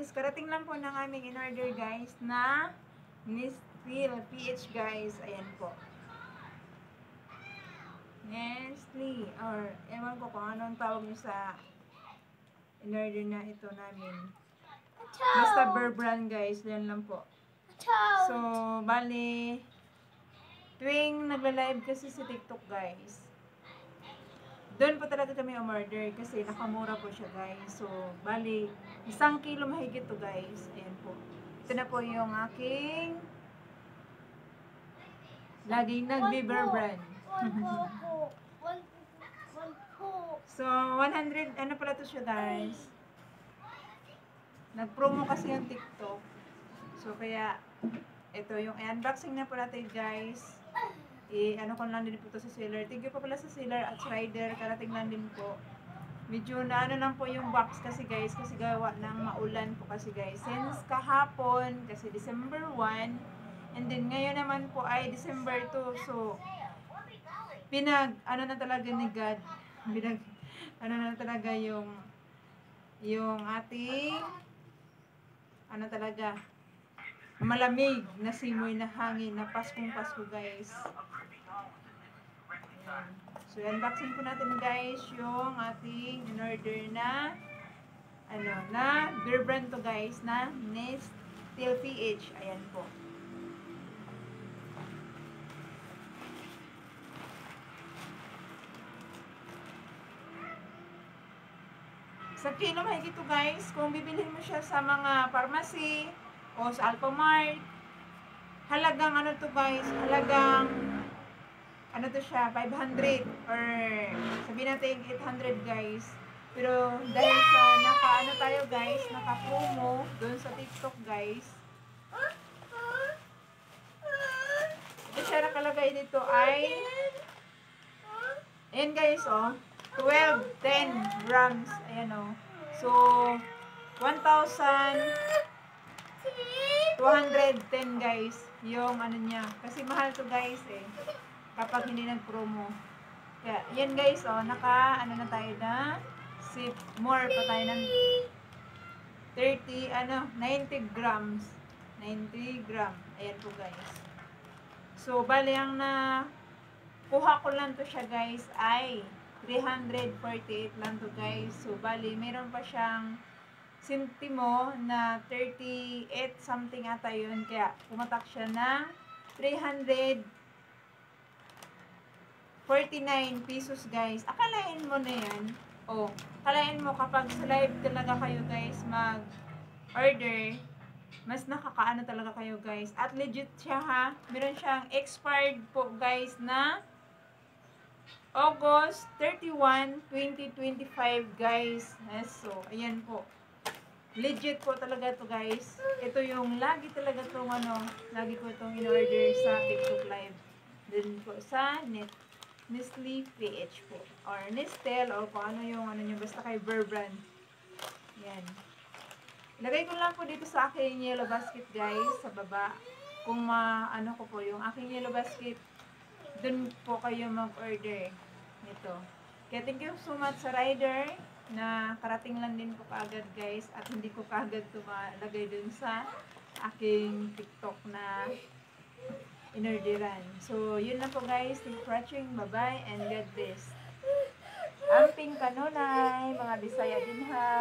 guys, karating lang po ng aming in-order guys na Nestle PH guys. Ayan po. Nestle or ewan ko kung anong tawag nyo sa in-order na ito namin. Basta Bear Brand guys. Yan lang po. So, bali tuwing nagla-live kasi si TikTok guys, doon po talaga kami umorder kasi nakamura po siya guys. So, bali, 1 kilo mahigit to guys. Ayan po. Ito na po yung aking laging nag-Bear Brand. So, 100, ano pala to siya guys. Nag-promo kasi yung TikTok. So, kaya, ito yung unboxing na po natin guys. Ano ko lang din po to sa seller. Thank you po pala sa seller at rider. Karating lang din po. Medyo na ano lang po yung box kasi guys. Kasi gawa ng maulan po kasi guys. Since kahapon, kasi December 1. And then ngayon naman po ay December 2. So, ano na talaga ni God. Ano na talaga yung ating, ano talaga, malamig na simoy na hangin na Paskong Pasko guys. Ayan. So, unboxing po natin guys yung ating in-order na Bear Brand to guys na Nestle PH. Ayan po. Sa kilo mahigit to guys. Kung bibilhin mo siya sa mga pharmacy o sa Alphamart, halagang ano to guys, halagang ano to siya, 500 or sabihin natin 800 guys. Pero dahil sa naka-ano tayo guys, naka-promo doon sa TikTok guys, ito siya nakalagay dito ay, ayan guys oh, 10 grams, ayan oh. So, 1,210 guys yung ano niya. Kasi mahal to guys eh, kapag hindi nag-promo. Kaya, yan guys oh, ano na tayo na, sip more pa tayo ng 90 grams. 90 gram. Ayan po guys. So, bali ang kuha ko lang to siya guys ay 348 lang to guys. So, bali, meron pa siyang sintimo na 38 something ata yun. Kaya, pumatak siya na 349 pesos guys. Akalain mo na yan. Oh, akalain mo kapag sa live talaga kayo guys mag-order, mas nakakaano talaga kayo guys. At legit siya ha. Meron siyang expired po guys na August 31, 2025 guys. Yes, so, ayan po. Legit po talaga to guys. Ito yung lagi talaga itong lagi ko itong in-order sa TikTok live. Then po sa Nestle PH po. Or Nestle or kung ano yung basta kay Bear Brand. Yan. Lagay ko lang po dito sa aking yellow basket guys, sa baba. Kung ano ko po yung aking yellow basket, dun po kayo mag-order nito. Kaya thank you so much sa rider na karating lang din po kaagad guys at hindi ko kaagad tumalagay dun sa aking TikTok na inorderan. So, yun lang po guys. Thank you for watching. Bye-bye and God bless. Amping kanunay, mga Bisaya din ha.